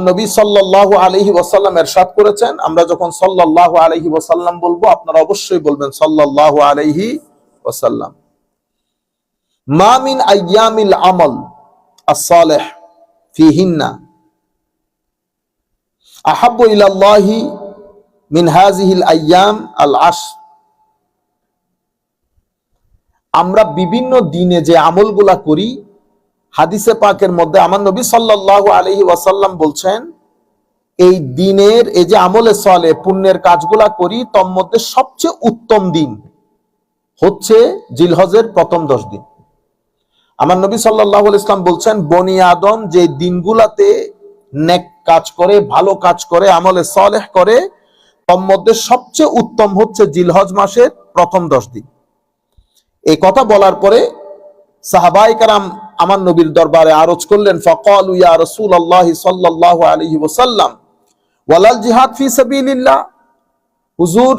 নবী সাল্লাল্লাহু আলাইহি ওয়াসাল্লাম ইরশাদ করেছেন, আমরা যখন সাল্লাল্লাহু আলাইহি ওয়াসাল্লাম বলবো আপনারা অবশ্যই বলবেন সাল্লাল্লাহু আলাইহি ওয়াসাল্লাম। মা মিন আইয়ামিল আমল as-সালিহ ফিহিন্না আহাব্বু ইলাল্লাহি মিন হাযিহিল আইয়াম আল-আশর। আমরা বিভিন্ন দিনে যে আমলগুলা করি, হাদিসে পাকের মধ্যে আমার নবী সাল্লাল্লাহু আলাইহি ওয়াসাল্লাম বলছেন, এই দিনের এই যে আমলে সালেহ পুণ্যের কাজগুলা করি, তার মধ্যে সবচেয়ে উত্তম দিন হচ্ছে জিলহজের প্রথম 10 দিন। আমার নবী সাল্লাল্লাহু আলাইহি ওয়াসাল্লাম বলছেন, বনি আদম যে দিনগুলাতে নেক কাজ করে, ভালো কাজ করে, আমলে সালেহ করে, তার মধ্যে সবচেয়ে উত্তম হচ্ছে জিলহজ মাসের প্রথম 10 দিন। এই কথা বলার পরে সাহাবায়ে কেরাম আমার নবীর দরবারে আরজ করলেন, ফাকালু ইয়া রাসূলুল্লাহ সাল্লাল্লাহু আলাইহি ওয়াসাল্লাম ওয়ালাল জিহাদ ফি সাবিলিল্লাহ। হুজুর,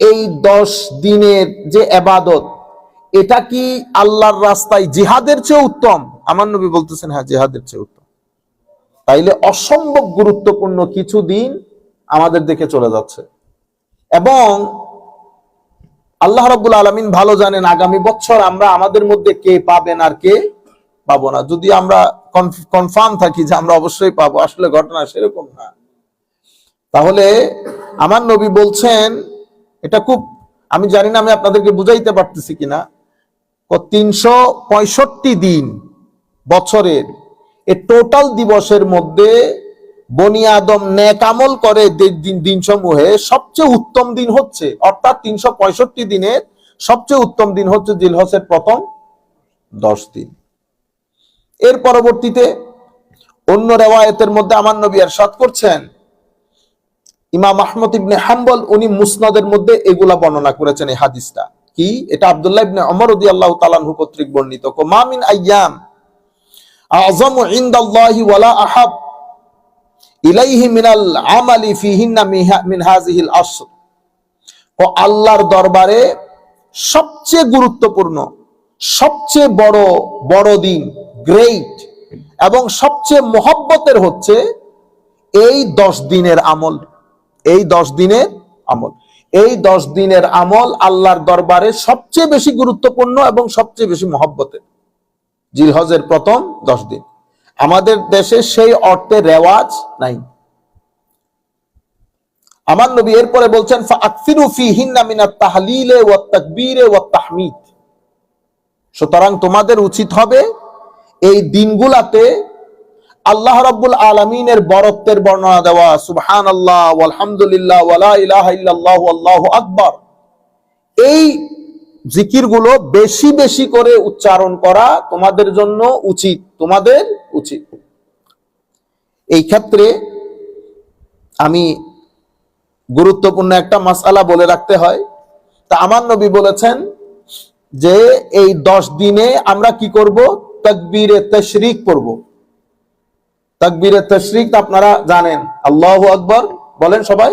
এই 10 দিনের যে ইবাদত, এটা কি আল্লাহর রাস্তায় জিহাদের চেয়ে উত্তম? আমার নবী বলতেছেন, হ্যাঁ, জিহাদের চেয়ে উত্তম। তাইলে অসম্ভব গুরুত্বপূর্ণ কিছু দিন আমাদের দেখে চলে যাচ্ছে, এবং আল্লাহ রাব্বুল আলামিন ভালো জানেন আগামী বছর আমরা আমাদের মধ্যে কে পাবেন আর কে পাবো না। যদি আমরা কনফার্ম থাকি যে আমরা অবশ্যই পাবো, আসলে ঘটনা সেরকম না। তাহলে আমার নবী বলছেন, এটা খুব, আমি জানি না আমি আপনাদেরকে বুঝাইতে পারতেছি কিনা, 365 দিন বছরের এই টোটাল দিবসের মধ্যে বনি আদম নেক আমল করে দিন সমূহে সবচেয়ে উত্তম দিন হচ্ছে, অর্থাৎ 365 দিনের সবচেয়ে উত্তম দিন হচ্ছে জিলহজের প্রথম 10 দিন। এর পরবর্তীতে অন্য রিওয়ায়াতের মধ্যে আমার নবী ইরশাদ করছেন, ইমাম আহমদ ইবনে হাম্বল উনি মুসনাদের মধ্যে এগুলা বর্ণনা করেছেন। এই হাদিসটা কি? এটা আব্দুল্লাহ ইবনে ওমর রাদিয়াল্লাহু তাআলা আনহু কর্তৃক বর্ণিত। মা মিন আইয়াম আযমু ইনদাল্লাহি ওয়ালা আহাব ইলাইহি মিনাল আমালি ফিহিন্না মিন হাযিহিল আশর। ও আল্লাহর দরবারে সবচেয়ে গুরুত্বপূর্ণ, সবচেয়ে বড় দিন, গ্রেট, এবং সবচেয়ে মহব্বতের হচ্ছে এই 10 দিনের আমল। এই 10 দিনের আমল, এই 10 দিনের আমল আল্লাহর দরবারে সবচেয়ে বেশি গুরুত্বপূর্ণ এবং সবচেয়ে বেশি মহব্বতের। জিলহজের প্রথম 10 দিন আমাদের দেশে সেই অর্থে রেওয়াজ নাই। আমার নবী এরপরে বলছেন, ফাআকসিরু ফিহিন্না মিনাত তাহলিল ওয়াত তাকবীর ওয়াত তাহমিদ। সুতরাং তোমাদের উচিত হবে এই দিনগুলাতে আল্লাহ রাব্বুল আলামিনের বরত্বের বর্ণনা দেওয়া, সুবহানাল্লাহ ওয়ালহামদুলিল্লাহ ওয়ালা ইলাহা ইল্লাল্লাহু আল্লাহু আকবার, এই জিকিরগুলো বেশি বেশি করে উচ্চারণ করা তোমাদের জন্য উচিত, তোমাদের উচিত। এই ক্ষেত্রে আমি গুরুত্বপূর্ণ একটা মাসআলা বলে রাখতে হয়। তা আমার নবী বলেছেন যে এই 10 দিনে আমরা কি করব? তাকবীরে তাশরিক করব। তাকবীরে তাশরিক আপনারা জানেন, আল্লাহু আকবার বলেন সবাই,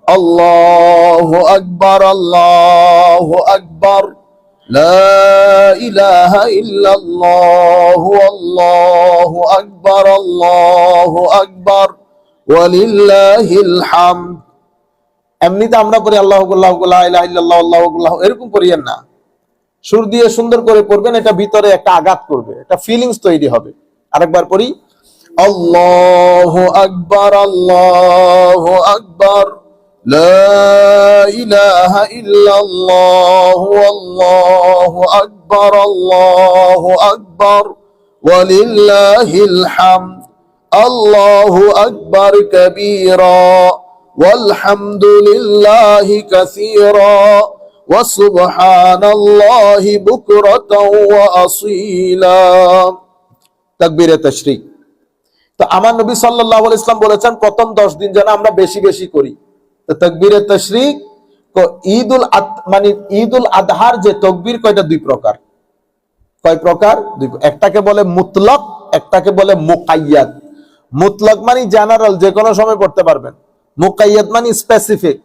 আল্লাহু আকবার, আল্লাহু আকবার, লা ইলাহা ইল্লাল্লাহ, আল্লাহু আকবার, আল্লাহু আকবার, ওয়ালিল্লাহিল হামদ। এমনিতে আমরা করি আল্লাহু আকবার, লা ইলাহা ইল্লাল্লাহ, আল্লাহু আকবার, এরকম করিয়েন না। সুর দিয়ে সুন্দর করে পড়বেন, এটা ভিতরে একটা আঘাত করবে, একটা ফিলিংস তৈরি হবে। আরেকবার পড়ি, আল্লাহু আকবার, আল্লাহু আকবার, লা ইলাহা ইল্লাল্লাহ, আল্লাহু আকবার, আল্লাহু আকবার, ওয়ালিল্লাহিল হামদ, আল্লাহু আকবার কাবীরা ওয়ালহামদুলিল্লাহি কাসীরা ওয়া সুবহানাল্লাহি বুকরাতাও ওয়া আসীলা। তাকবীরে তাশরিক। তো আমার নবী সাল্লাল্লাহু আলাইহি ওয়াসাল্লাম বলেছেন প্রথম 10 দিন যেন আমরা বেশি বেশি করি। তো তাকবীরে তাশরিক ঈদুল আদহার যে তাকবীর, কয়টা? 2 প্রকার। কয় প্রকার? 2। একটাকে বলে মুতলক, একটাকে বলে মুকাইয়াদ। মুতলক মানে জেনারেল, যে কোনো সময় পড়তে পারবেন। মুকাইয়াদ মানে স্পেসিফিক।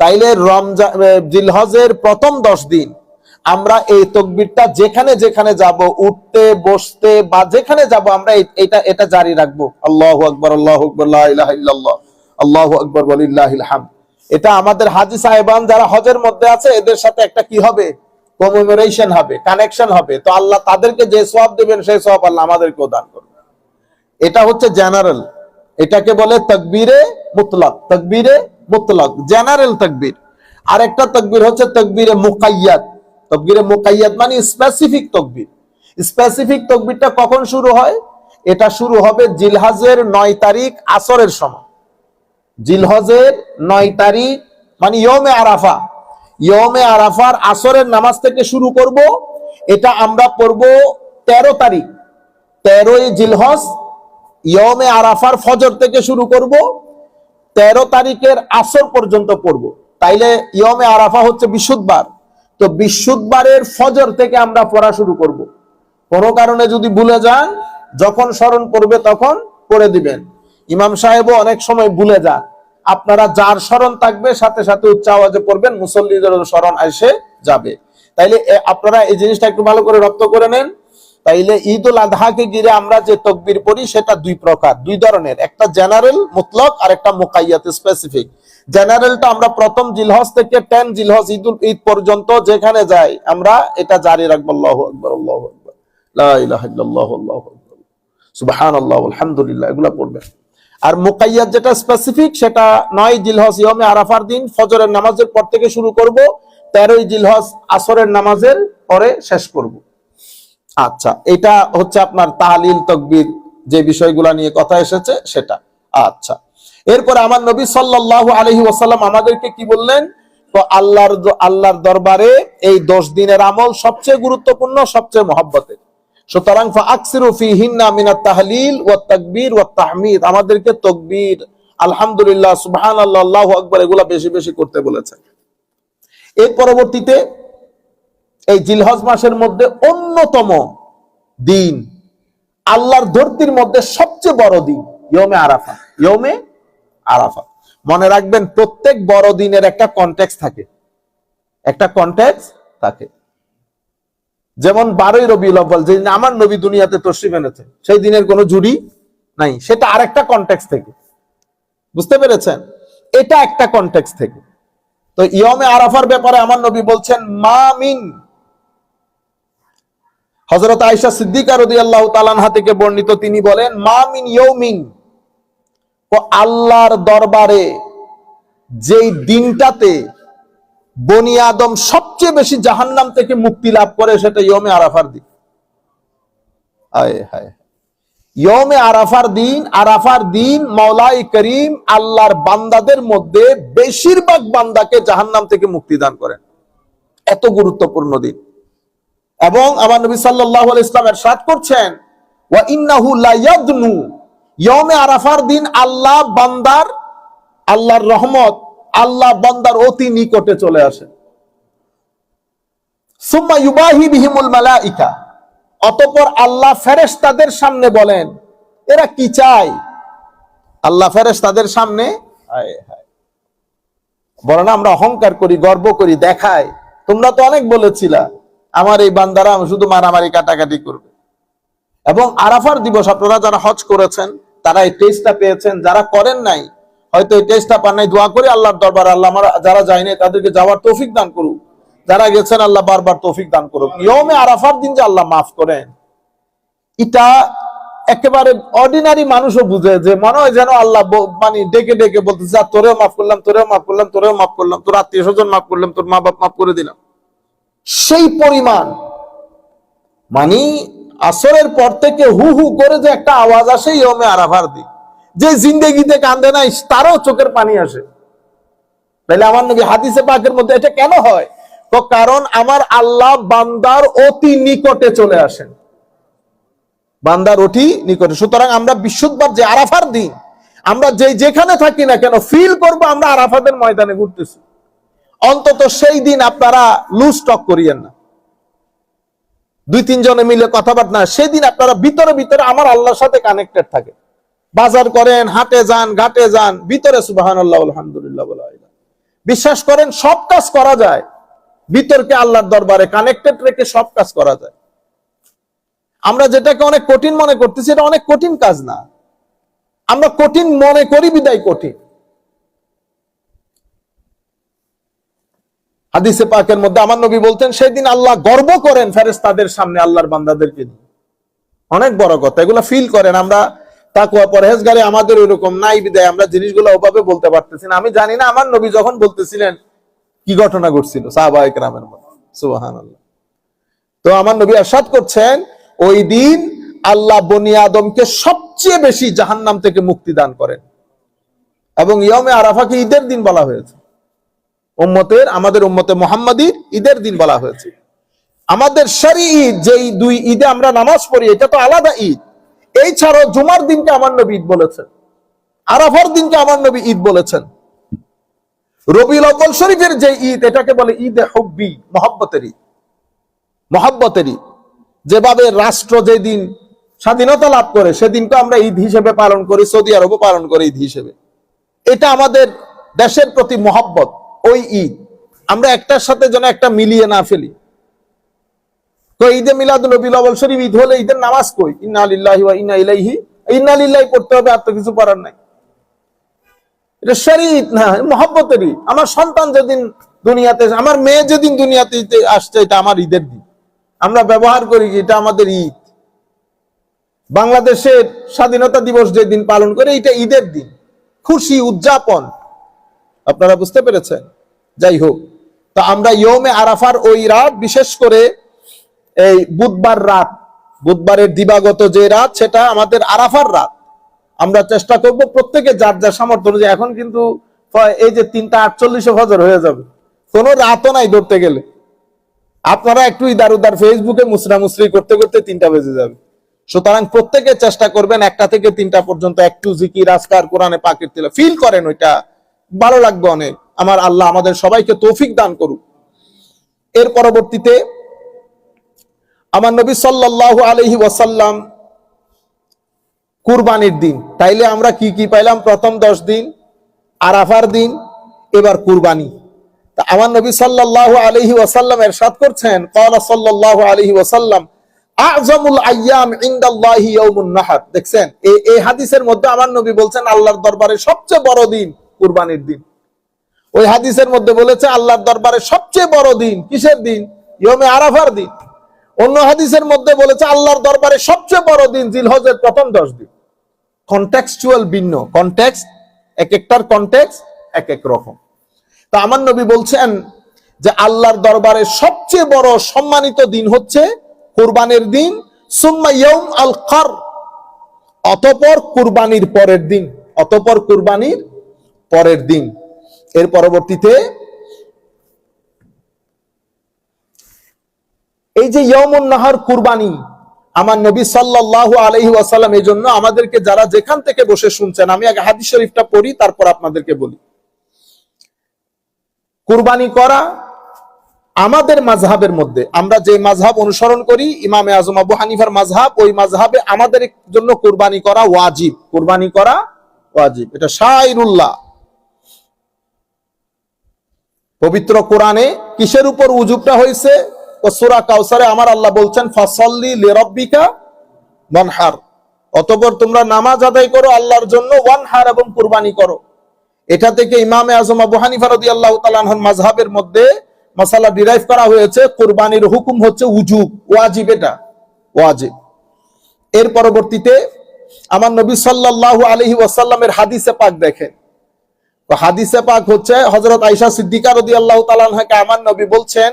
তাইলে রমজান জিলহজের প্রথম 10 দিন আমরা এই তাকবীরটা যেখানে যেখানে যাব, উঠতে বসতে বা যেখানে যাব, আমরা এটা জারি রাখবো। আল্লাহু আকবার, আল্লাহু আকবার, লা ইলাহা ইল্লাল্লাহ, আল্লাহু আকবার, ওয়ালিল্লাহিল হামদ। এটা আমাদের হাজী সাহেবান যারা হজের মধ্যে আছে এদের সাথে একটা কি হবে, কমেমোরেশন হবে, কানেকশন হবে। তো আল্লাহ তাদেরকে যে সওয়াব দেবেন সেই সওয়াব আল্লাহ আমাদেরকেও দান করবে। এটা হচ্ছে জেনারেল, এটাকে বলে তাকবীরে মুতলাক। তাকবীরে মুতলাক জেনারেল তাকবীর। আরেকটা তাকবীর হচ্ছে তাকবীরে মুকাইয়াদ। তাকবীরে মুকাইয়াদ মানে স্পেসিফিক তাকবীর। স্পেসিফিক তাকবীরটা কখন শুরু হয়? এটা শুরু হবে জিলহজের 9 তারিখ আসরের সময়। জিলহজের 9 তারিখ মানে ইয়মে আরাফা। ইয়মে আরাফার আসরের নামাজ থেকে শুরু করব। এটা আমরা পড়ব 13 তারিখ, 13ই জিলহজ। ইয়মে আরাফার ফজর থেকে শুরু করব, 13 তারিখের আসর পর্যন্ত পড়ব। তাইলে ইয়মে আরাফা হচ্ছে বৃহস্পতিবার, তো বৃহস্পতিবারের ফজর থেকে আমরা পড়া শুরু করব। কোনো কারণে যদি ভুলে যান, যখন স্মরণ করবে তখন পড়ে দিবেন। ইমাম সাহেবও অনেক সময় ভুলে যান, আপনারা যার স্মরণ থাকবে সাথে সাথে উচ্চ আওয়াজে পড়বেন, মুসল্লিদের স্মরণ এসে যাবে। তাইলে আপনারা এই জিনিসটা একটু ভালো করে রপ্ত করে নেন। তাইলে ঈদ উল আজহাকে ঘিরে আমরা যে তাকবীর পড়ি সেটা দুই প্রকার, দুই ধরনের। একটা জেনারেল মুতলক আর একটা মুকাইয়াত স্পেসিফিক। জেনারেলটা আমরা প্রথম জিলহজ থেকে 10 জিলহজ ঈদ পর্যন্ত যেখানে যাই আমরা এটা জারি রাখবো। আল্লাহু আকবার, আল্লাহু আকবার, লা ইলাহা ইল্লাল্লাহ, আল্লাহু আকবার, সুবহানাল্লাহ, আলহামদুলিল্লাহ, এগুলা পড়বেন। আর মুকাইয়াত যেটা স্পেসিফিক সেটা 9 জিলহজ ইয়মে আরাফার দিন ফজরের নামাজের পর থেকে শুরু করব, 13ই জিলহজ আসরের নামাজের পরে শেষ করব। আচ্ছা, এটা হচ্ছে আপনার তাহলিল তাকবীর যে বিষয়গুলো নিয়ে কথা এসেছে সেটা। আচ্ছা, এরপরে আমার নবী সাল্লাল্লাহু আলাইহি ওয়াসাল্লাম আমাদেরকে কি বললেন? তো আল্লাহর দরবারে এই 10 দিনের আমল সবচেয়ে গুরুত্বপূর্ণ, সবচেয়ে মহব্বতের। সুতরাং ফাআকসিরু ফীহিন্না মিনাত তাহলিল ওয়াত তাকবীর ওয়াত তাহমিদ, আমাদেরকে তাকবীর, আলহামদুলিল্লাহ, সুবহানাল্লাহ, আল্লাহু আকবার এগুলা বেশি বেশি করতে বলেছেন। এর পরবর্তীতে এই জিলহজ মাসের মধ্যে অন্যতম দিন, আল্লাহর ধরতির মধ্যে সবচেয়ে বড় দিন ইয়মে আরাফা। ইয়মে আরাফা মনে রাখবেন, প্রত্যেক বড় দিনের একটা কনটেক্সট থাকে, একটা কনটেক্সট থাকে। যেমন 12ই রবিউল আউয়াল, যে আমার নবী দুনিয়াতে তশরিফ এনেছে, সেই দিনের কোনো জুড়ি নাই, সেটা আরেকটা কনটেক্সট থেকে। বুঝতে পেরেছেন? এটা একটা কনটেক্সট থেকে। তো ইয়মে আরাফার ব্যাপারে আমার নবী বলছেন, মা মিন, হযরত আয়েশা সিদ্দিকা রাদিয়াল্লাহু তাআলা আনহা থেকে বর্ণিত, তিনি বলেন, মা মিন ইয়াউমিন, ও আল্লাহর দরবারে যেই দিনটাতে বনি আদম সবচেয়ে বেশি জাহান্নাম থেকে মুক্তি লাভ করে সেটা ইয়মে আরাফার দিন। হায় হায়, ইয়মে আরাফার দিন, আরাফার দিন মাওলাই করিম আল্লাহর বান্দাদের মধ্যে বেশিরভাগ বান্দাকে জাহান্নাম থেকে মুক্তি দান করেন। এত গুরুত্বপূর্ণ দিন। এবং আমার নবী সাল্লাল্লাহু আলাইহি ওয়াসাল্লাম ইরশাদ করছেন, ওয়া ইন্নাহু লা ইয়াদনু, ইয়মে আরাফার দিন আল্লাহ বান্দার, আল্লাহর রহমত আল্লাহ বান্দার অতি নিকটে চলে আসে। সুম্মা ইউবাহি বিহিমুল মালাইকা, অতঃপর আল্লাহ ফেরেশতাদের সামনে বলেন, এরা কি চায়? আল্লাহ ফেরেশতাদের সামনে, হায় হায়, বলে না আমরা অহংকার করি, গর্ব করি, দেখাই, তোমরা তো অনেক বলেছিলা আমার এই বান্দারা শুধু মারামারি কাটাকাটি করবে। এবং আরাফার দিবস আপনারা যারা হজ করেছেন তারা এই টেস্টটা পেয়েছেন, যারা করেন নাই হয়তো এই টেস্টটা পান নাই। দোয়া করি আল্লাহর দরবারে, আল্লাহ যারা যায় নাই তাদেরকে যাওয়ার তৌফিক দান করুক, যারা গেছেন আল্লাহ বারবার তৌফিক দান করুক। ইয়মে আরাফার দিন যে আল্লাহ মাফ করেন, এটা একেবারে অর্ডিনারি মানুষও বুঝে, যে মনে হয় যেন আল্লাহ মানে ডেকে ডেকে বলতেছে, তোরেও মাফ করলাম, তোরেও মাফ করলাম, তোরেও মাফ করলাম, তোর আত্মীয় স্বজন মাফ করলাম, তোর মা বাপ মাফ করে দিলাম। সেই পরিমাণ মানে আসরের পর থেকে হু হু করে যে একটা আওয়াজ আসে ইয়মে আরাফার দিন, যে জিন্দেগিতে কান্দে নাই তারও চোখের পানি আসে। তাহলে আমার নবী হাদিসে পাকের মধ্যে এটা কেন হয়? তো কারণ আমার আল্লাহ বান্দার অতি নিকটে চলে আসেন, বান্দার অতি নিকটে। সুতরাং আমরা বিশুদ্ধবার যে আরাফার দিন আমরা যেখানে থাকি না কেন ফিল করবো আমরা আরাফাতের ময়দানে ঘুরতেছি। অন্তত সেই দিন আপনারা লুজ টক করিয়েন না, 2-3 জনে মিলে কথাবার্তা না, সেদিন আপনারা ভিতরে ভিতরে আমার আল্লাহর সাথে কানেক্টেড থাকে। বাজার করেন, হাটে যান, ঘাটে যান, ভিতরে সুবহানাল্লাহ আলহামদুলিল্লাহ বলা হয়। বিশ্বাস করেন সব কাজ করা যায়, বিতর্কে আল্লাহর দরবারে কানেক্টেড রেখে সব কাজ করা যায়। আমরা যেটাকে অনেক কঠিন মনে করতেছি, এটা অনেক কঠিন কাজ না। আমরা কঠিন মনে করি বিদায় কঠিন। হাদিসে পাকের মধ্যে আমার নবী বলতেন, সেদিন আল্লাহ গর্ব করেন ফেরেশতাদের সামনে আল্লাহর বান্দাদেরকে নিয়ে। অনেক বড় কথা, এগুলো ফিল করেন। আমরা তাকওয়া পরহেজগারি আমাদের ওইরকম নাই বিদায় আমরা জিনিসগুলো ওভাবে বলতে পারতেছি না। আমি জানি না আমার নবী যখন বলতেছিলেন কি ঘটনা ঘটছিল সাহাবায়ে কেরামের মধ্যে। সুবহানাল্লাহ। তো আমার নবী ইরশাদ করছেন, ওই দিন আল্লাহ বনি আদমকে সবচেয়ে বেশি জাহান্নাম থেকে মুক্তি দান করেন। এবং ইয়মে আরাফাকে ঈদের দিন বলা হয়েছে, আমাদের উম্মতে মুহাম্মাদীর ঈদের দিন বলা হয়েছে। আমাদের শরঈ ঈদ, যেই দুই ঈদে আমরা নামাজ পড়ি, এটা তো আলাদা ঈদ। এই ছাড়াও জুমার দিনকে আমার নবী ঈদ বলেছেন, আরাফার দিনকে আমার নবী ঈদ বলেছেন। রবিউল আউয়াল শরীফের যে ঈদ, এটাকে বলে ঈদে হুব্বি, মহব্বতের ঈদ। মহব্বতের ঈদ, যেভাবে রাষ্ট্র যেদিন স্বাধীনতা লাভ করে সেদিনকে আমরা ঈদ হিসেবে পালন করি, সৌদি আরবও পালন করে ঈদ হিসেবে। এটা আমাদের দেশের প্রতি মহব্বত, ওই ঈদ। আমরা একটার সাথে যেন একটা মিলিয়ে না ফেলি। তো ঈদে মিলাদুন নবীল আউয়াল শরীফ ঈদ হলে ঈদের নামাজ কই? ইন্না লিল্লাহি ওয়া ইন্না ইলাইহি, ইন্না লিল্লাহি পড়তে হবে, আর তো কিছু করার নাই। এটা শরীয়ত না, মহব্বতের ঈদ। আমার সন্তান যেদিন দুনিয়াতে, আমার মেয়ে যেদিন দুনিয়াতে আসছে, এটা আমার ঈদের দিন। আমরা ব্যবহার করি এটা আমাদের ঈদ। বাংলাদেশের স্বাধীনতা দিবস যেদিন পালন করে, এটা ঈদের দিন, খুশি উদযাপন। আপনারা বুঝতে পেরেছেন? যাই হোক, তো আমরা ইয়মে আরাফার ওই রাত, বিশেষ করে এই বুধবার রাত, বুধবারের দিবাগত যে রাত, সেটা আমাদের আরাফার রাত। আমরা চেষ্টা করব প্রত্যেকে যার যার সামর্থ্য অনুযায়ী। এখন কিন্তু এই যে 3:48 ফজর হয়ে যাবে, কোনো রাতও নাই ধরতে গেলে। আপনারা একটু ইদার উদার ফেসবুকে মুসরামুসরি করতে করতে 3টা বেজে যাবে। সুতরাং প্রত্যেকে চেষ্টা করবেন 1টা থেকে 3টা পর্যন্ত একটু জিকির, আজকার, কোরআনে পাকের তিলাওয়াত ফিল করেন, ওইটা ভালো লাগবে অনেক। আমার আল্লাহ আমাদের সবাইকে তৌফিক দান করুক। এর পরবর্তীতে আমার নবী সাল্লাল্লাহু আলাইহি ওয়াসাল্লাম কুরবানির দিন, তাইলে আমরা কি কি পাইলাম? প্রথম 10 দিন, আরাফার দিন, এবার কুরবানি। তা আমার নবী সাল্লাল্লাহু আলাইহি ওয়াসাল্লাম ইরশাদ করছেন, ক্বালা সাল্লাল্লাহু আলাইহি ওয়াসাল্লাম, আযমুল আইয়াম ইনদাল্লাহি ইয়াউমুন নাহর। দেখছেন, এই হাদিসের মধ্যে আমার নবী বলছেন আল্লাহর দরবারে সবচেয়ে বড় দিন কুরবানির দিন। ওই হাদিসের মধ্যে বলেছে আল্লাহর দরবারে সবচেয়ে বড় দিন কিসের দিন? ইয়মে আরাফার দিন। অন্য হাদিসের মধ্যে বলেছে আল্লাহর দরবারে সবচেয়ে বড় দিন জিলহজের প্রথম 10 দিন। কনটেক্সচুয়াল ভিন্ন, কনটেক্সট, এক একটার কনটেক্সট এক এক রকম। তা আমার নবী বলছেন যে আল্লাহর দরবারে সবচেয়ে বড় সম্মানিত দিন হচ্ছে কুরবানির দিন, সুম্মা ইয়াউম আল কার, অতঃপর কুরবানির পরের দিন, অতঃপর কুরবানির পরের দিন। এর পরবর্তীতে এই যে ইয়াউমুন নাহর কুরবানি, আমার নবী সাল্লাল্লাহু আলাইহি ওয়াসাল্লাম, এই জন্য আমাদেরকে যারা যেখান থেকে বসে শুনছেন, আমি আগে হাদিস শরীফটা পড়ি, তারপর আপনাদেরকে বলি। কুরবানি করা আমাদের মাযহাবের মধ্যে, আমরা যে মাযহাব অনুসরণ করি, ইমামে আযম আবু হানিফার মাযহাব, ওই মাযহাবে আমাদের জন্য কুরবানি করা ওয়াজিব। কুরবানি করা ওয়াজিব, এটা শাইরুল্লাহ। পবিত্র কোরআনে কিসের উপর উজুবটা হয়েছে? ও সূরা কাউসারে আমার আল্লাহ বলছেন, ফাসাল্লি লিরাব্বিকা ওয়ানহার, অতঃপর তোমরা নামাজ আদায় করো আল্লাহর জন্য, ওয়ানহার, এবং কুরবানি করো। এটা থেকে ইমামে আযম আবু হানিফা রাদিয়াল্লাহু তাআলা আনহুর মাযহাবের মধ্যে মাসালা ডিরাইভ করা হয়েছে, কুরবানির হুকুম হচ্ছে উজুব, ওয়াজিব, এটা ওয়াজিব। এর পরবর্তীতে আমার নবী সাল্লাল্লাহু আলাইহি ওয়াসাল্লামের হাদিসে পাক দেখেন। তো হাদিসে পাক হচ্ছে হযরত আয়েশা সিদ্দিকা রাদিয়াল্লাহু তাআলা আনহাকে আমার নবী বলছেন,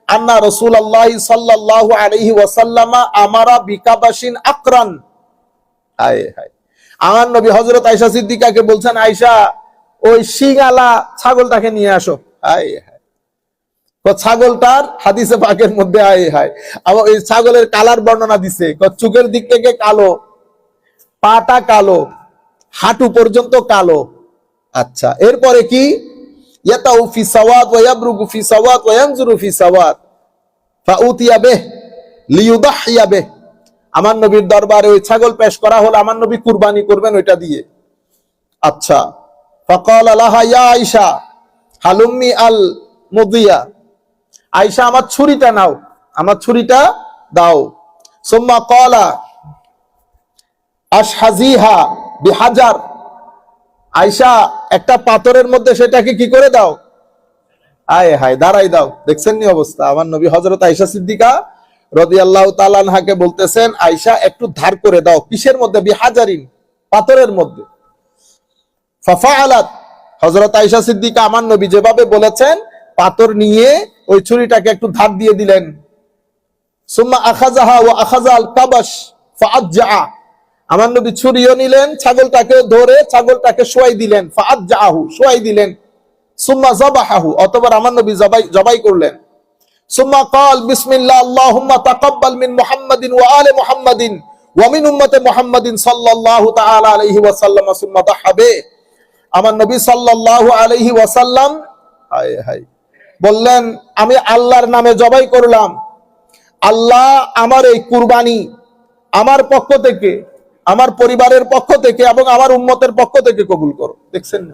আন্না রাসূলুল্লাহ সাল্লাল্লাহু আলাইহি ওয়াসাল্লাম আমারা বিকাবাশিন আকরান। হায় হায়, আমার নবী হযরত আয়েশা সিদ্দিকাকে বলছেন, আয়েশা, ওই শিঙালা ছাগলটাকে নিয়ে আসো। হায় হায়, তো ছাগলটার হাদিসে পাকের মধ্যে হায় হায়, আবার ওই ছাগলের কালার বর্ণনা দিছে, চোখের দিক থেকে কালো, পাটা কালো, হাঁটু পর্যন্ত কালো। আচ্ছা, এরপরে কি? ইয়াতাউ ফি সাওয়াত ওয়া ইয়াবরুগু ফি সাওয়াত ওয়া ইয়ানজুরু ফি সাওয়াত ফাউতিয়া বিহ লিইউদাহিয়া বিহ। আমার নবীর দরবারে ওই ছাগল পেশ করা হলো, আমার নবী কুরবানি করবেন ওইটা দিয়ে। আচ্ছা, ফাকালা লাহা ইয়া আয়েশা হালুম্মি আল মুদিয়া। আয়েশা আমার ছুরিটা নাও, আমার ছুরিটা দাও। সুম্মা ক্বালা আশহাজিহা বিহাজার, আয়েশা একটা পাথরের মধ্যে সেটাকে কি করে দাও, আয় হায় দাঁড়াই দাও। দেখছেন নি অবস্থা? আমার নবী হযরত আয়েশা সিদ্দিকা রাদিয়াল্লাহু তাআলা আনহাকে বলতেছেন, আয়েশা একটু ধার করে দাও। কিসের মধ্যে? বিহাজারিন, পাথরের মধ্যে। ফাফাআলাত, হযরত আয়েশা সিদ্দিকা আমার নবী যেভাবে বলেছেন পাথর নিয়ে ওই ছুরিটাকে একটু ধার দিয়ে দিলেন। সুম্মা আখাযাহা ওয়া আখাযাল কাবাশ ফাআজ্জা, আমার নবী ছুরিও নিলেন, ছাগলটাকে ধরে ছাগলটাকে শোয়াই দিলেন, ফাআজ্জাহু, শোয়াই দিলেন। সুম্মা যাবাহাহু, অতঃপর আমার নবী জবাই করলেন। সুম্মা ক্বাল বিসমিল্লাহ আল্লাহুম্মা তাকাব্বাল মিন মুহাম্মাদিন ওয়া আলি মুহাম্মাদিন ওয়া মিন উম্মতি মুহাম্মাদিন সাল্লাল্লাহু তাআলা আলাইহি ওয়াসাল্লাম। সুম্মা দাহাবে, আমার নবী সাল্লাল্লাহু আলাইহি ওয়াসাল্লাম হায় হায় বললেন, আমি আল্লাহর নামে জবাই করলাম, আল্লাহ আমার এই কুরবানি আমার পক্ষ থেকে, আমার পরিবারের পক্ষ থেকে এবং আমার উম্মতের পক্ষ থেকে কবুল করো। দেখছেন না?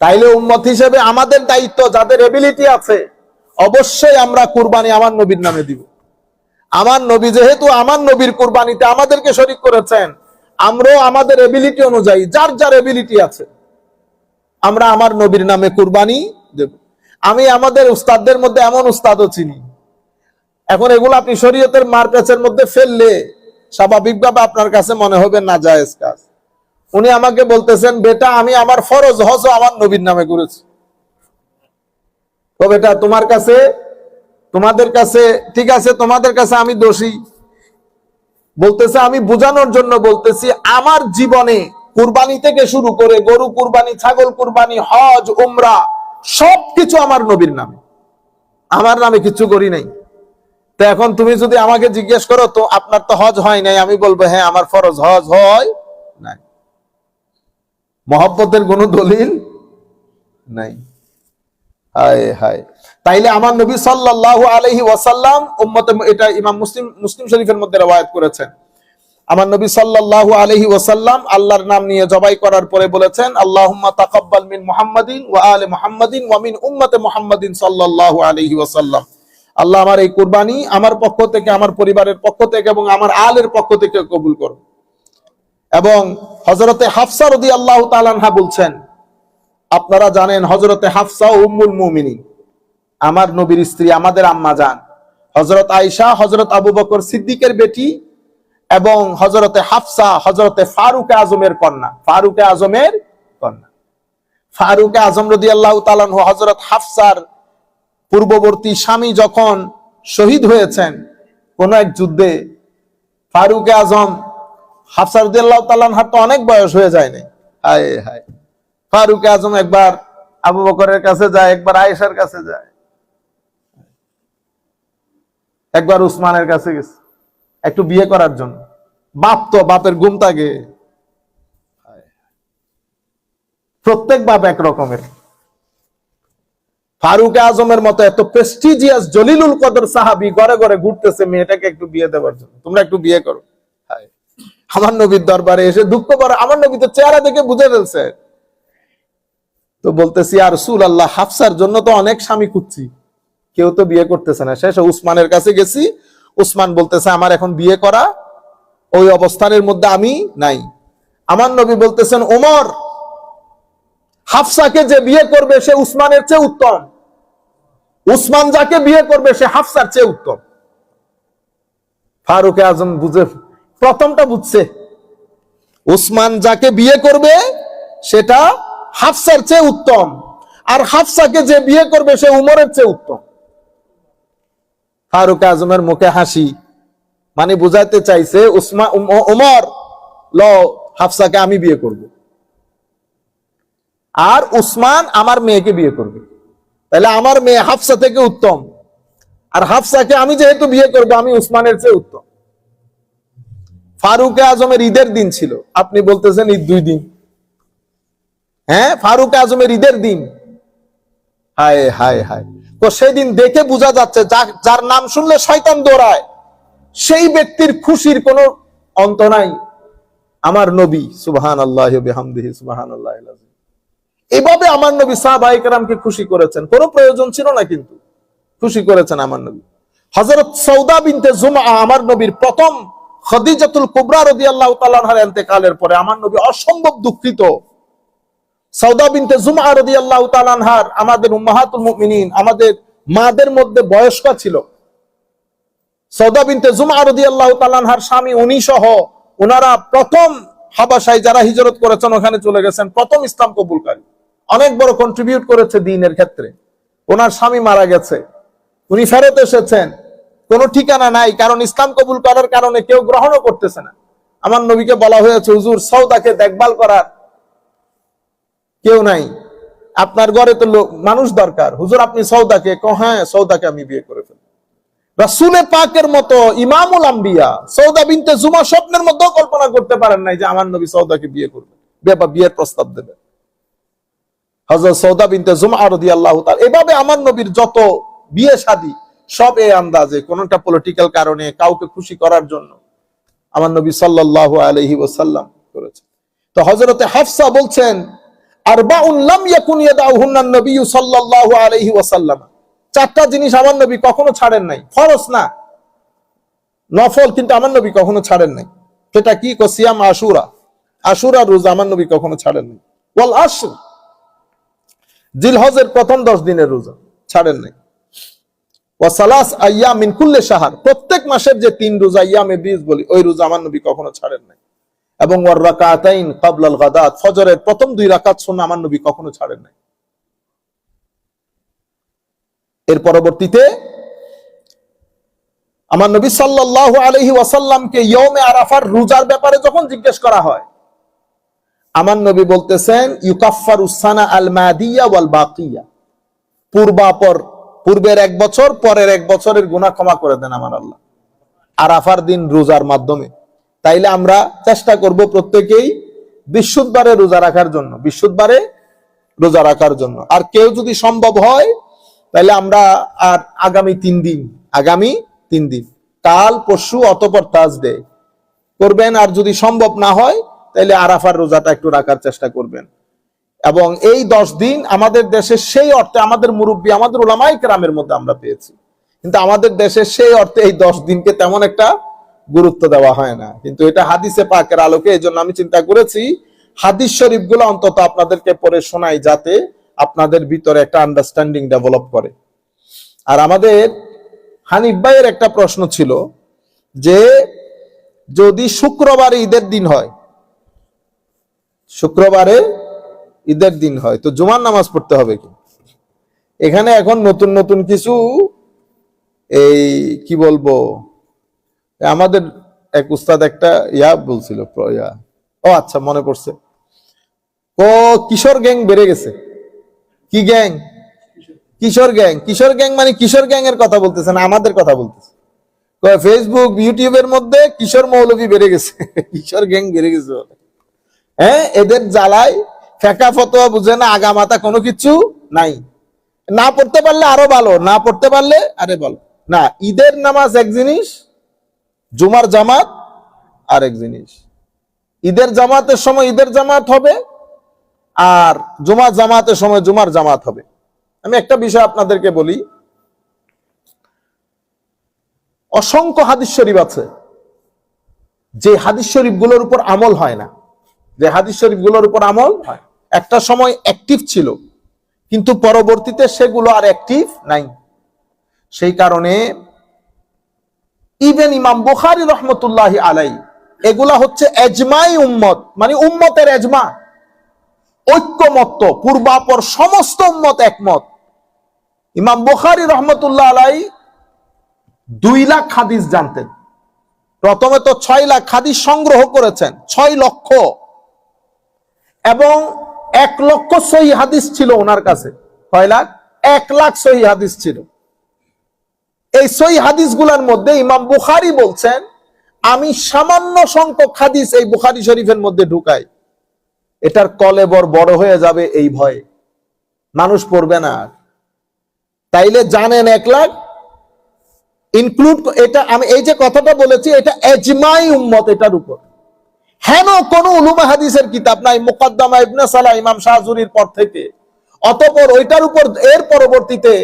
তাইলে উম্মত হিসেবে আমাদের দায়িত্ব, যাদের এবিলিটি আছে অবশ্যই আমরা কুরবানি আমার নবীর নামে দিব। আমার নবী যেহেতু আমার নবীর কুরবানিতে আমাদেরকে শরীক করেছেন, আমরাও আমাদের এবিলিটি অনুযায়ী যার যার এবিলিটি আছে আমরা আমার নবীর নামে কুরবানি দেব। আমি আমাদের উস্তাদদের মধ্যে এমন উস্তাদও চিনি, এখন এগুলো আপনি শরীয়তের মারপ্যাচের মধ্যে ফেললে স্বাভাবিকভাবে আপনার কাছে মনে হবে নাজায়েজ কাজ। উনি আমাকে বলতেছেন, বেটা আমি আমার ফরজ হজ আমার নবীর নামে করেছি। তো বেটা তোমার কাছে, তোমাদের কাছে ঠিক আছে, তোমাদের কাছে আমি দোষী বলতেছে, আমি বোঝানোর জন্য বলতেছি, আমার জীবনে কুরবানি থেকে শুরু করে গরু কুরবানি, ছাগল কুরবানি, হজ, উমরা সবকিছু আমার নবীর নামে, আমার নামে কিছু করি নাই। তো এখন তুমি যদি আমাকে জিজ্ঞেস করো তো আপনার তো হজ হয় নাই, আমি বলবো হ্যাঁ আমার ফরজ হজ হয় নাই। মহব্বতের কোনো দলিল নাই। হায় হায়, তাইলে আমার নবী সাল্লাল্লাহু আলাইহি ওয়াসাল্লাম উম্মতে, এটা ইমাম মুসলিম শরীফের মধ্যে রওয়ায়াত করেছেন, আমার নবী সাল্লাল্লাহু আলাইহি ওয়াসাল্লাম আল্লাহর নাম নিয়ে জবাই করার পরে বলেছেন, আল্লাহুম্মা তাকাব্বাল মিন মুহাম্মাদিন ওয়া আলি মুহাম্মাদিন ওয়া মিন উম্মতি মুহাম্মাদিন সাল্লাল্লাহু আলাইহি ওয়াসাল্লাম। আল্লাহ আমার এই কুরবানি আমার পক্ষ থেকে, আমার পরিবারের পক্ষ থেকে এবং আমার আলের পক্ষ থেকে কবুল করো। এবং হযরতে হাফসা রাদিয়াল্লাহু তাআলা আনহা বলছেন, আপনারা জানেন হযরতে হাফসা উম্মুল মুমিনিন, আমার নবীর স্ত্রী, আমাদের আম্মা জান। হযরত আয়েশা হযরত আবু বকর সিদ্দিকের বেটি এবং হযরতে হাফসা হযরতে ফারুক আজমের কন্যা, ফারুক আজমের কন্যা। ফারুক আজম রাদিয়াল্লাহু তাআলা আনহু হযরত হাফসার পূর্ববর্তী স্বামী যখন শহীদ হয়েছেন কোন এক যুদ্ধে, ফারুক আজম, হাফসা রাদিয়াল্লাহু তাআলা আনহার তো অনেক বয়স হয়ে যায় নাই, হায় হায়, ফারুক আজম একবার আবু বকরের কাছে যায়, একবার আয়েশার কাছে যায়, একবার উসমানের কাছে গেছে একটু বিয়ে করার জন্য। বাপ তো, বাপের ঘুম থাকে, প্রত্যেক বাপ এক রকমের। ফারুক আজমের মতো এত প্রেস্টিজিয়াস জলিলুল কদর সাহাবী ঘরে ঘরে ঘুরতেছে মেয়েটাকে একটু বিয়ে দেওয়ার জন্য, তোমরা একটু বিয়ে করো। আমার নবীর দরবারে এসে দুঃখ করে, আমার নবী তো চেহারা দেখে বুঝে ফেলছে। তো বলতেছি, আর রাসূলুল্লাহ, হাফসার জন্য তো অনেক স্বামী খুঁজছি, কেউ তো বিয়ে করতেছে না। শেষে উসমানের কাছে গেছি, উসমান বলতেছে আমার এখন বিয়ে করা ওই অবস্থানের মধ্যে আমি নাই। আমার নবী বলতেছেন, ওমর, হাফসাকে যে বিয়ে করবে সে উসমানের চেয়ে উত্তম, উসমান যাকে বিয়ে করবে সে হাফসার চেয়ে উত্তম। ফারুক আজম বুঝে, প্রথমটা বুঝছে, উসমান যাকে বিয়ে করবে সেটা হাফসার চেয়ে উত্তম, আর হাফসাকে যে বিয়ে করবে সে উমরের চেয়ে উত্তম। ফারুক আজমের মুখে হাসি, মানে বুঝাইতে চাইছে উমর, ল হাফসাকে আমি বিয়ে করব, আর উসমান আমার মেয়েকে বিয়ে করবে, তাহলে আমার মেয়ে হাফসা থেকে উত্তম, আর হাফসাকে আমি যেহেতু বিয়ে করবো আমি উসমানের চেয়ে উত্তম। ফারুক আজমের ঈদের দিন ছিল, আপনি বলতেছেন ঈদ 2 দিন, হ্যাঁ ফারুক আজমের ঈদের দিন, হায় হায় হায়। তো সেদিন দেখে বোঝা যাচ্ছে যার নাম শুনলে শয়তান দৌড়ায়, সেই ব্যক্তির খুশির কোনো অন্ত নাই। আমার নবী সুবহানাল্লাহি ওয়া বিহামদিহি সুবহানাল্লাহিল আযীম, এভাবে আমার নবী সাহাবায়ে কেরামকে খুশি করেছেন, কোনো প্রয়োজন ছিল না। কিন্তু খুশি করেছেন আমার নবী। হযরত সৌদা বিনতে জুমআ আমার নবীর প্রথম খদিজাতুল কুবরা রাদিয়াল্লাহু তাআলা আনহার ইন্তেকালের পরে আমার নবী অসম্ভব দুঃখিত। সৌদা বিনতে জুমআ রাদিয়াল্লাহু তাআলা আনহার, আমাদের উম্মাহাতুল মুমিনিন, আমাদের মাদের মধ্যে বয়স্কা ছিল। সৌদা বিনতে জুমআ রাদিয়াল্লাহু তাআলা আনহার স্বামী উনি সহ ওনারা প্রথম হাবাসায় যারা হিজরত করেছেন ওখানে চলে গেছেন, প্রথম ইসলাম কবুলকারী, অনেক বড় কন্ট্রিবিউট করেছে দ্বীনের ক্ষেত্রে। ওনার স্বামী মারা গেছে, উনি ফেরত এসেছেন, কোনো ঠিকানা নাই, কারণ ইসলাম কবুল করার কারণে কেউ গ্রহণও করতেছে না। আমার নবীকে বলা হয়েছে, হুজুর সৌদাকে দেখভাল করার কেউ নাই, আপনার ঘরে তো মানুষ দরকার, হুজুর আপনি সৌদাকে, হ্যাঁ সৌদাকে আমি বিয়ে করে ফেলব। রাসূলে পাকের মতো ইমামুল আম্বিয়া সৌদা বিনতে জুমআ স্বপ্নের মধ্যেও কল্পনা করতে পারেন নাই যে আমার নবী সৌদাকে বিয়ে করবে, বিয়ের প্রস্তাব দেবে। হযরত সৌদা বিনতে জুমআ রাদিয়াল্লাহু তাআলা, এভাবে আমার নবীর যত বিয়ে শাদী সব এই আন্দাজে, কোনটা পলিটিক্যাল কারণে, কাউকে খুশি করার জন্য আমার নবী সাল্লাল্লাহু আলাইহি ওয়াসাল্লাম করেছেন। তো হযরতে হাফসা বলছেন, আরবাউন লাম ইয়াকুন ইয়াদাউহুন্নান নবী সাল্লাল্লাহু আলাইহি ওয়াসাল্লাম, চারটা জিনিস আমার নবী কখনো ছাড়েন নাই, ফরজ না নফল, কিন্তু আমার নবী কখনো ছাড়েন নাই। সেটা কি? সিয়াম আশুরা, আশুরার রোজা আমার নবী কখনো ছাড়েন নাই। ওয়াল আশর, জিলহজের প্রথম 10 দিনের রোজা ছাড়েন নাই। ওয়া সালাস আইয়াম মিন কুল্লি শাহর, প্রত্যেক মাসের যে 3 রোজা আইয়ামে বীজ বলি, ওই রোজা আমার নবী কখনো ছাড়েন নাই। এবং ওয়ার রাকাতাইন ক্বাবলাল গাদাত, ফজরের প্রথম 2 রাকাত সুন্নাহ আমার নবী কখনো ছাড়েন নাই। এর পরবর্তীতে আমার নবী সাল্লাল্লাহু আলাইহি ওয়াসাল্লামকে ইয়মে আরাফার রোজার ব্যাপারে যখন জিজ্ঞেস করা হয়, আমার নবী বলতেছেন, ইউকাফফারুস সানা আল মাদিয়া ওয়াল বাকিয়া, পূর্বের 1 বছর, পরের 1 বছরের গুনাহ ক্ষমা করে দেন আমার আল্লাহ আরাফার দিন রোজার মাধ্যমে। তাইলে আমরা চেষ্টা করব প্রত্যেকেই বৃহস্পতিবারে রোজা রাখার জন্য, বৃহস্পতিবারে রোজা রাখার জন্য। আর কেউ যদি সম্ভব হয় তাহলে আমরা আর আগামী 3 দিন, কাল পরশু অতঃপর থার্সডে করবেন। আর যদি সম্ভব না হয় তাহলে আরাফার রোজাটা একটু রাখার চেষ্টা করবেন। এবং এই 10 দিন আমাদের দেশে সেই অর্থে, আমাদের মুরব্বী, আমাদের উলামায়ে কেরামের মধ্যে আমরা পেয়েছি, কিন্তু আমাদের দেশে সেই অর্থে এই 10 দিনকে তেমন একটা গুরুত্ব দেওয়া হয় না। কিন্তু এটা হাদিসে পাকের আলোকে, এই জন্য আমি চিন্তা করেছি হাদিস শরীফ গুলো অন্তত আপনাদেরকে পড়ে শোনাই, যাতে আপনাদের ভিতরে একটা আন্ডারস্ট্যান্ডিং ডেভেলপ করে। আর আমাদের হানিফ ভাইয়ের একটা প্রশ্ন ছিল যে, যদি শুক্রবারে ঈদের দিন হয়, শুক্রবারে ঈদের দিন হয়, তো জুমার নামাজ পড়তে হবে কি? এখানে এখন নতুন নতুন কিছু, এই কি বলবো, আমাদের এক উস্তাদ একটা বলছিল, ও আচ্ছা মনে পড়ছে, ও কিশোর গ্যাং বেড়ে গেছে। কি গ্যাং? কিশোর গ্যাং। কিশোর গ্যাং মানে কিশোর গ্যাং এর কথা বলতেছে না, আমাদের কথা বলতেছে। ফেসবুক ইউটিউবের মধ্যে কিশোর মৌলবী বেড়ে গেছে, কিশোর গ্যাং বেড়ে গেছে। হ্যাঁ, এদের জ্বালায় ফেকা ফতোয়া বুঝে না, আগামাতা কোনো কিছু নাই। না পড়তে পারলে আরো ভালো, না পড়তে পারলে আরে বলো না। ঈদের নামাজ এক জিনিস, জুমার জামাত আরেক জিনিস। ঈদের জামাতের সময় ঈদের জামাত হবে, আর জুমার জামাতের সময় জুমার জামাত হবে। আমি একটা বিষয় আপনাদেরকে বলি, অসংখ্য হাদিস শরীফ আছে যে হাদিস শরীফ গুলোর উপর আমল হয় না, যে হাদিস শরীফ গুলোর উপর আমল হয়। একটা সময় অ্যাক্টিভ ছিল, কিন্তু পরবর্তীতে সেগুলো আর অ্যাক্টিভ নাই। সেই কারণে ইভেন ইমাম বুখারী রহমতুল্লাহি আলাইহি, এগুলা হচ্ছে এজমাই উম্মত, মানে উম্মতের এজমা, ঐক্যমত্য, পূর্বাপর সমস্ত উম্মত একমত। ইমাম বুখারী রহমতুল্লাহ আলাইহি 2 লাখ হাদিস জানতেন। প্রথমে তো 6 লাখ হাদিস সংগ্রহ করেছেন, 6 লক্ষ, এবং 1 লক্ষ সহিহ হাদিস ছিল ওনার কাছে। কয় লাখ? 1 লাখ সহিহ হাদিস ছিল। এই সহিহ হাদিসগুলোর মধ্যে ইমাম বুখারী বলছেন, আমি সামান্য সংখ্যক হাদিস এই বুখারী শরীফের মধ্যে ঢুকাই, এটার কলেবর বড় হয়ে যাবে এই ভয়ে, মানুষ পড়বে না। তাইলে জানেন 1 লাখ ইনক্লুড, এটা আমি এই যে কথাটা বলেছি, এটা এজমাই উম্মত এটার উপর। হেন কোন উলুমে হাদিসের কিতাব নাই মুকদ্দমা ইবনে সালাহ ইমাম শাহজুরির পর থেকে। অতঃপর ওইটার উপর এর পরবর্তীতে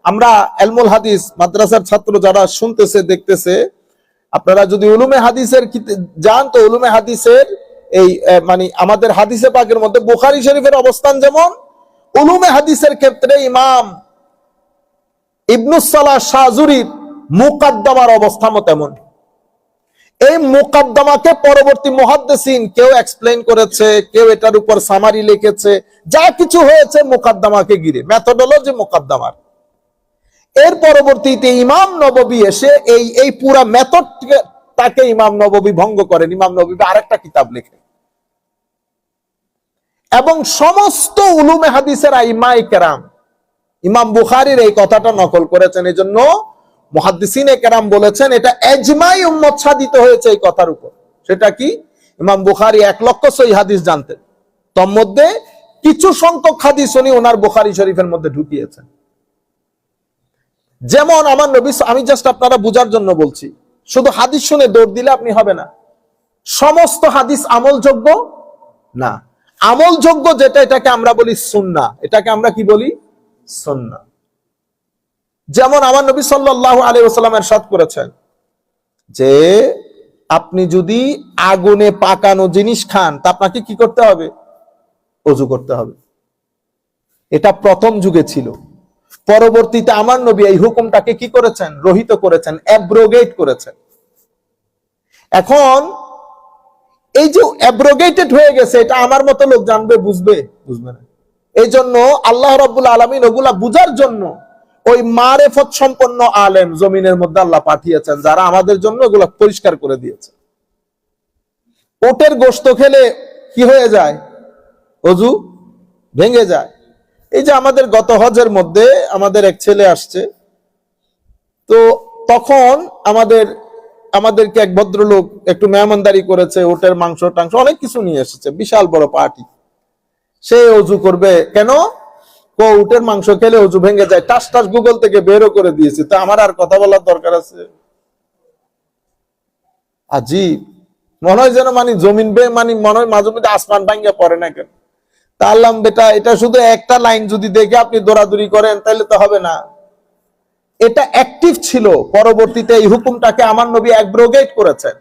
আমরা এলমুল হাদিস মাদ্রাসার ছাত্র যারা শুনতেছে দেখতেছে, আপনারা যদি উলুমে হাদিসের যান তো উলুমে হাদিসের এই মানে আমাদের হাদিসে পাকের মধ্যে বুখারী শরীফের অবস্থান যেমন, উলুমে হাদিসের ক্ষেত্রে ইমাম ইবনুস সালাহ শাযুরির মুকাদ্দামার অবস্থানও তেমন। এই মুকাদ্দামাকে পরবর্তী মুহাদ্দিসিন কেউ এক্সপ্লেইন করেছে, কেউ এটার উপর সামারি লিখেছে, যা কিছু হয়েছে মুকাদ্দামাকে ঘিরে, মেথোডোলজি মুকাদ্দামার। এর পরবর্তীতে ইমাম নববী এসে এই পুরা মেথডটাকে ইমাম নববী ভঙ্গ করেন। ইমাম নববী আরেকটা কিতাব লেখেন এবং সমস্ত উলুমে হাদিসের আইমায়ে কেরাম ইমাম বুখারীর এই কথাটা নকল করেছেন। এই জন্য মুহাদ্দিসিনে কেরাম বলেছেন এটা ইজমাই উম্মত সাধিত হয়েছে এই কথার উপর। সেটা কি? ইমাম বুখারী 1 লক্ষ সহিহ হাদিস জানতেন, তার মধ্যে কিছু সংখ্যক হাদিস উনি ওনার বুখারী শরীফের মধ্যে ঢুকিয়েছেন। যেমন আমার নবী, আমি জাস্ট আপনারা বুঝার জন্য বলছি, শুধু হাদিস শুনে দৌড় দিলে আপনি হবে না। সমস্ত হাদিস আমলযোগ্য না, আমলযোগ্য যেটা এটাকে আমরা বলি সুন্নাহ, এটাকে আমরা কি বলি? সুন্নাহ। যেমন আমার নবী সাল্লাল্লাহু আলাইহি ওয়াসাল্লাম ইরশাদ করেছেন যে আপনি যদি আগুনে পাকানো জিনিস খান তা আপনাকে কি করতে হবে? ওযু করতে হবে। এটা প্রথম যুগে ছিল। পরবর্তীতে আমার নবী এই হুকুমটাকে কি করেছেন? রহিত করেছেন, অ্যাব্রোগেট করেছেন। এখন এই যে অ্যাব্রোগেটেড হয়ে গেছে, এটা আমার মতো লোক জানবে, বুঝবে না। এই জন্য আল্লাহ রাব্বুল আলামিন ওগুলা বুঝার জন্য ওই মারেফত সম্পন্ন আলেম জমিনের মধ্যে আল্লাহ পাঠিয়েছেন, যারা আমাদের জন্য ওগুলা পরিষ্কার করে দিয়েছে। ওটের গোশত খেলে কি হয়ে যায়? ওযু ভেঙে যায়। এই যে আমাদের গত হজের মধ্যে আমাদের এক ছেলে আসছে, তো তখন আমাদেরকে এক ভদ্রলোক একটু মেহমানদারি করেছে, ওটের মাংস টাংস অনেক কিছু নিয়ে এসেছে, বিশাল বড় পার্টি। সে ওযু করবে কেন? উটের মাংস খেলে ওযু ভেঙে যায়, টাস টাস গুগল থেকে বেরও করে দিয়েছে। তো আমার আর কথা বলার দরকার আছে? আজীব মনে হয় যেন মানে জমিন মনে হয় মাঝে মধ্যে আসমান ভাঙ্গা পড়ে না কেন। তা আল্লাহ বেটা, এটা শুধু একটা লাইন যদি দেখে আপনি দৌড়াদৌড়ি করেন তাহলে তো হবে না। এটা অ্যাক্টিভ ছিল, পরবর্তীতে এই হুকুমটাকে আমার নবী অ্যাব্রোগেট করেছেন।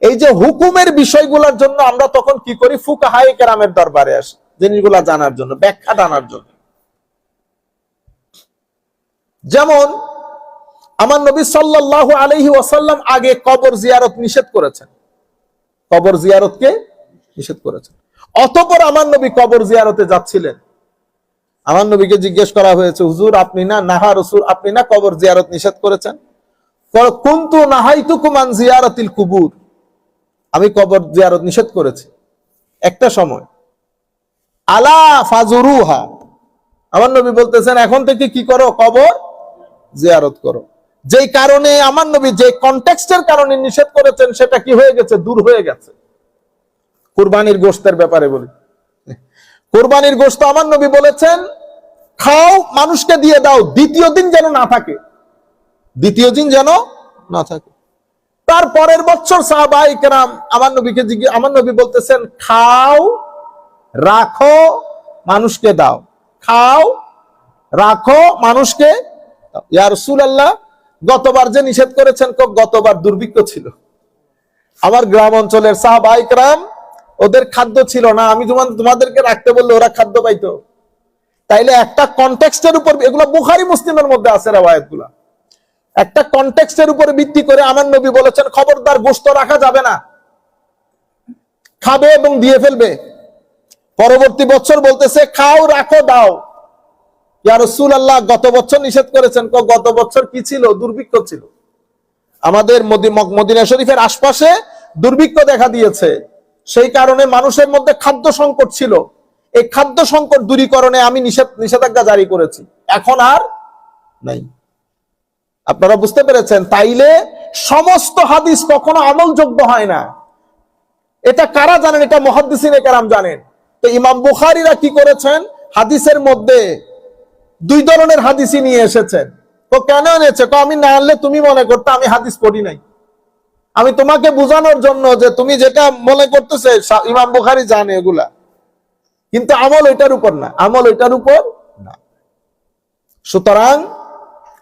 এই যে হুকুমের বিষয়গুলোর জন্য আমরা তখন কি করি? ফুকাহায়ে কেরামের দরবারে আসি জিনিসগুলা জানার জন্য, ব্যাখ্যা জানার জন্য। যেমন আমার নবী সাল্লাল্লাহু আলাইহি ওয়াসাল্লাম আগে কবর জিয়ারত নিষেধ করেছেন, কবর জিয়ারতকে নিষেধ করেছেন। অতঃপর আমার নবী কবর জিয়ারতে যাচ্ছিলেন। আমার নবীকে জিজ্ঞেস করা হয়েছে, হুজুর আপনি না রাসূল আপনি না কবর জিয়ারত নিষেধ করেছেন? কুনতু নাহাইতুকুম আন জিয়ারাতিল কুবুর, আমি কবর জিয়ারত নিষেধ করেছি একটা সময়। আলা ফাজুরুহা, আমার নবী বলতেছেন এখন থেকে কি করো? কবর জিয়ারত করো। যেই কারণে আমার নবী যে কনটেক্সটের কারণে নিষেধ করেছেন সেটা কি হয়ে গেছে? দূর হয়ে গেছে। কুরবানির গোশতের ব্যাপারে বলি, কুরবানির গোশত আমার নবী বলেছেন খাও, মানুষকে দিয়ে দাও, দ্বিতীয় দিন যেন না থাকে, দ্বিতীয় দিন যেন না থাকে। তার পরের বছর সাহাবায়ে কেরাম আমার নবী বলতেছেন খাও, রাখো, মানুষকে দাও, খাও, রাখো, মানুষকে দাও। ইয়া রাসূলুল্লাহ, গতবার যে নিষেধ করেছেন, গতবার দুর্ভিক্ষ ছিল, আমার গ্রাম অঞ্চলের সাহাবায়ে কেরাম ওদের খাদ্য ছিল না, আমি তোমাদেরকে রাখতে বললে ওরা খাদ্য পাইতো। তাইলে একটা কনটেক্সটের উপর, এগুলো বুখারী মুসলিমের মধ্যে আছে রিওয়ায়াতগুলো, একটা কনটেক্সটের উপর ভিত্তি করে আমার নবী বলেছেন খবরদার গোশত রাখা যাবে না, খাবে এবং দিয়ে ফেলবে। পরবর্তী বছর বলতেছে খাও, রাখো, দাও। ইয়া রাসূলুল্লাহ, গত বছর নিষেধ করেছেন, গত বছর কি ছিল? দুর্ভিক্ষ ছিল। আমাদের মদিনা শরীফের আশপাশে দুর্ভিক্ষ দেখা দিয়েছে, সেই কারণে মানুষের মধ্যে খাদ্য সংকট ছিল। এই খাদ্য সংকট দূরীকরণে আমি নিষেধাজ্ঞা জারি করেছি, এখন আর নাই। আপনারা বুঝতে পেরেছেন? তাইলে সমস্ত হাদিস কখনো আমলযোগ্য হয় না। এটা কারা জানেন? এটা মুহাদ্দিসিনে কেরাম জানেন। তো ইমাম বুখারীরা কি করেছেন? হাদিসের মধ্যে দুই ধরনের হাদিসই নিয়ে এসেছেন। তো কেন এনেছে? আমি না আনলে তুমি মনে করতে আমি হাদিস পড়ি নাই। আমি তোমাকে বোঝানোর জন্য যে তুমি যেটা মনে করতেছে ইমাম বুখারী জানে এগুলা, কিন্তু আমল এটার উপর না, আমল এটার উপর না। সুতরাং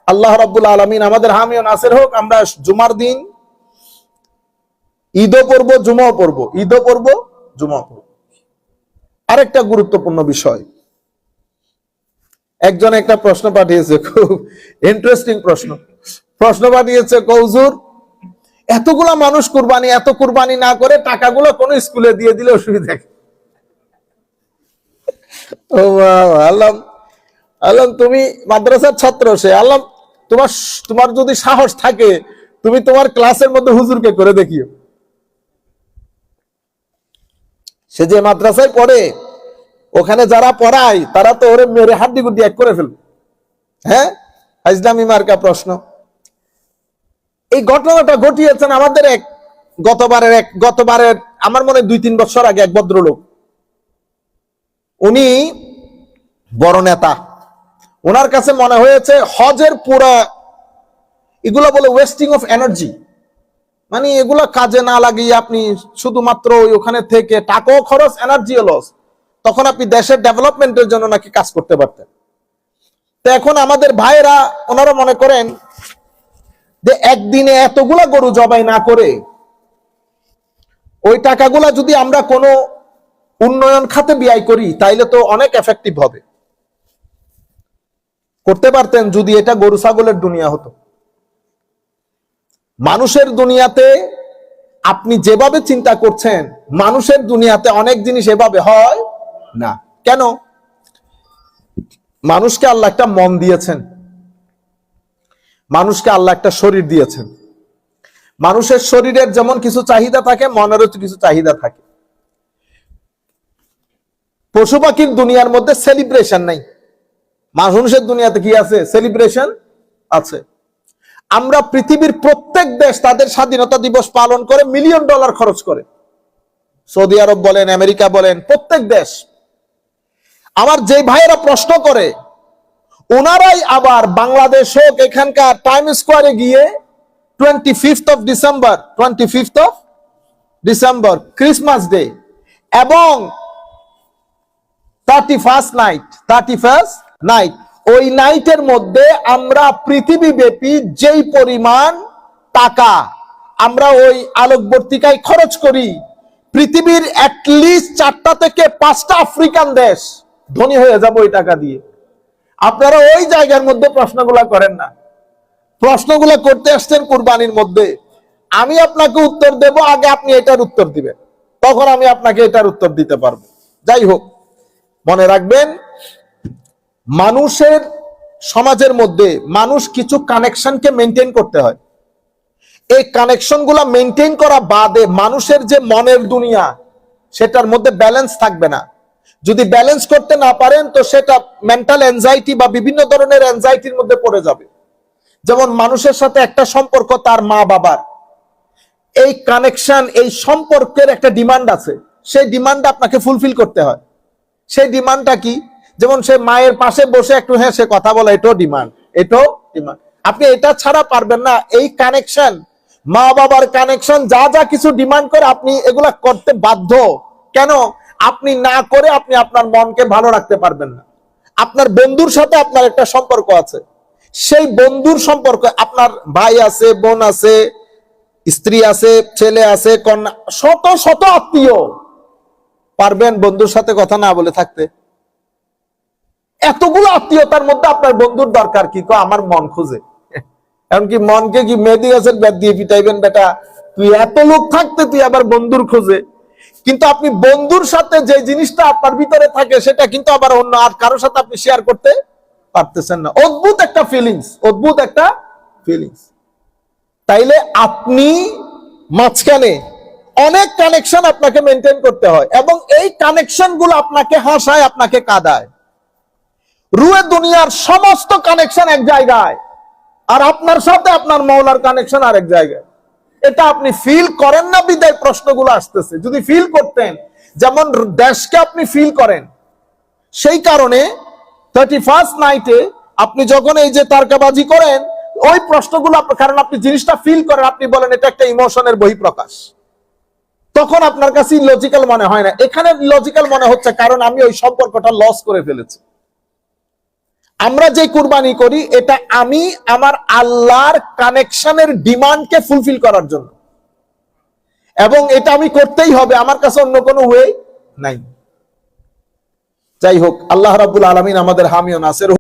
আল্লাহ রাব্বুল আলামিন আমাদের হামি ও নাসির হোক। আমরা জুমার দিন ঈদও পড়ব, জুমাও পড়ব, ঈদও পড়ব, জুমাও পড়ব। আরেকটা গুরুত্বপূর্ণ বিষয়, একজন একটা প্রশ্ন পাঠিয়েছে, খুব ইন্টারেস্টিং প্রশ্ন পাঠিয়েছে। হুজুর, এতগুলা মানুষ কুরবানি, এত কুরবানি না করে টাকাগুলো কোন স্কুলে দিয়ে দিলে অসুবিধা কি? ও আল্লাহ আল্লাহ, তুমি মাদ্রাসার ছাত্র, সে আল্লাহ, তোমার যদি সাহস থাকে তুমি তোমার ক্লাসের মধ্যে হুজুরকে করে দেখিও। সে যে মাদ্রাসায় পড়ে, ওখানে যারা পড়ায় তারা তো ওরে মেরে হাড্ডি গুড্ডি এক করে ফেলবে। হ্যাঁ, ইসলামী মার্কা প্রশ্ন। এই ঘটনাটা ঘটিয়েছেন আমাদের গতবারের আমার মনে 2-3 বছর আগে এক ভদ্রলোক, উনি বড় নেতা। ওনার কাছে মনে হয়েছে হজের পুরা এগুলো বলে ওয়েস্টিং অফ এনার্জি, মানে এগুলো কাজে না লাগিয়ে আপনি শুধুমাত্র ওখানে থেকে টাকাও খরচ, এনার্জিও লস, তখন আপনি দেশের ডেভেলপমেন্টের জন্য নাকি কাজ করতে পারতেন। তো এখন আমাদের ভাইরা ওনারা মনে করেন যে একদিনে এতগুলা গরু জবাই না করে ওই টাকাগুলা যদি আমরা কোনো উন্নয়ন খাতে ব্যয় করি তাইলে তো অনেক এফেক্টিভ হবে। করতে পারতেন যদি এটা গরু ছাগলের দুনিয়া হতো। মানুষের দুনিয়াতে আপনি যেভাবে চিন্তা করছেন, মানুষের দুনিয়াতে অনেক জিনিস এভাবে হয় না। কেন? মানুষকে আল্লাহ একটা মন দিয়েছেন, মানুষকে আল্লাহ একটা শরীর দিয়েছেন। মানুষের শরীরের যেমন কিছু চাহিদা থাকে, মনেরও কিছু চাহিদা থাকে। পশু পাখির দুনিয়ার মধ্যে সেলিব্রেশন নাই, মানুষের দুনিয়াতে কি আছে? সেলিব্রেশন আছে। আমরা পৃথিবীর প্রত্যেক দেশ তাদের স্বাধীনতা দিবস পালন করে $মিলিয়ন খরচ করে, সৌদি আরব বলেন, আমেরিকা বলেন, প্রত্যেক দেশ। আমার যে ভাইয়েরা প্রশ্ন করে, ওনারাই আবার বাংলাদেশ হোক, এখানকার টাইম স্কোয়ারে গিয়ে 25th of December Christmas day এবং 31st নাইট, ওই নাইটের মধ্যে আমরা পৃথিবীব্যাপী যেই পরিমাণ টাকা আমরা ওই আলোকবর্তিকায় খরচ করি, পৃথিবীর অ্যাটলিস্ট 4টা থেকে 5টা আফ্রিকান দেশ ধনী হয়ে যাবে ওই টাকা দিয়ে। আপনারা ওই জায়গার মধ্যে প্রশ্নগুলা করেন না, প্রশ্নগুলো করতে আসছেন কুরবানির মধ্যে। আমি আপনাকে উত্তর দেব, আগে আপনি এটার উত্তর দিবেন, তখন আমি আপনাকে এটার উত্তর দিতে পারবো। যাই হোক, মনে রাখবেন, মানুষের সমাজের মধ্যে মানুষ কিছু কানেকশনকে মেনটেন করতে হয়। এই কানেকশনগুলো মেনটেন করা বাদে মানুষের যে মনের দুনিয়া, সেটার মধ্যে ব্যালেন্স থাকবে না। যদি ব্যালেন্স করতে না পারেন তো সেটা মেন্টাল অ্যাংজাইটি বা বিভিন্ন ধরনের অ্যাংজাইটির মধ্যে পড়ে যাবে। যেমন মানুষের সাথে একটা সম্পর্ক, তার মা বাবার এই কানেকশন, এই সম্পর্কের একটা ডিমান্ড আছে, সেই ডিমান্ড আপনাকে ফুলফিল করতে হয়। সেই ডিমান্ডটা কি? যেমন সে মায়ের পাশে বসে একটু সে কথা বলে, এটাও ডিমান্ড, এটাও ডিমান্ড। আপনি এটা ছাড়া পারবেন না। এই কানেকশন, মা বাবার কানেকশন, যা যা কিছু ডিমান্ড করে আপনি এগুলা করতে বাধ্য। কেন? আপনি না করে আপনি আপনার মনকে ভালো রাখতে পারবেন না। আপনার বন্ধুর সাথে আপনার একটা সম্পর্ক আছে, সেই বন্ধুর সম্পর্ক, আপনার ভাই আছে, বোন আছে, স্ত্রী আছে, ছেলে আছে, কন্যা, শত শত আত্মীয়, পারবেন বন্ধুর সাথে কথা না বলে থাকতে? এতগুলো আত্মীয়তার মধ্যে আপনার বন্ধুর দরকার কি? আমার মন খুঁজে, এমনকি মনকে কি মেহেদি গাছের ব্যাট দিয়ে পিটাইবেন? বেটা, তুই এত লোক থাকতে তুই আবার বন্ধুর খোঁজে। কিন্তু আপনি বন্ধুর সাথে যে জিনিসটা আপনার ভিতরে থাকে সেটা কিন্তু আবার অন্য আর কারোর সাথে আপনি শেয়ার করতে পারতেছেন না। অদ্ভুত একটা ফিলিংস, অদ্ভুত একটা ফিলিংস। তাইলে আপনি মাঝখানে অনেক কানেকশন আপনাকে মেনটেন করতে হয়, এবং এই কানেকশন গুলো আপনাকে হাসায়, আপনাকে কাঁদায়। রুয়ে দুনিয়ার সমস্ত কানেকশন এক জায়গায়, আর আপনার সাথে আপনার মওলার কানেকশন আরেক জায়গায়। এটা আপনি ফিল করেন না বিদায় প্রশ্নগুলো আসতেছে। যদি ফিল করতেন, যেমন দেশকে আপনি ফিল করেন, সেই কারণে 31st নাইটে আপনি যখন এই যে তারকাবাজি করেন, ওই প্রশ্নগুলো কারণ আপনি জিনিসটা ফিল করেন, আপনি বলেন এটা একটা ইমোশনের বহিঃপ্রকাশ, তখন আপনার কাছে লজিক্যাল মনে হয় না। এখানে লজিক্যাল মনে হচ্ছে, কারণ আমি ওই সম্পর্কটা লস করে ফেলেছি। আমরা যে কুরবানি করি এটা আমি আমার আল্লাহর কানেকশনের ডিমান্ডকে ফুলফিল করার জন্য, এবং এটা আমি করতেই হবে, আমার কাছে অন্য কোনো ওয়ে নাই। যাই হোক, আল্লাহ রাব্বুল আলামিন আমাদের হামি ও নাসির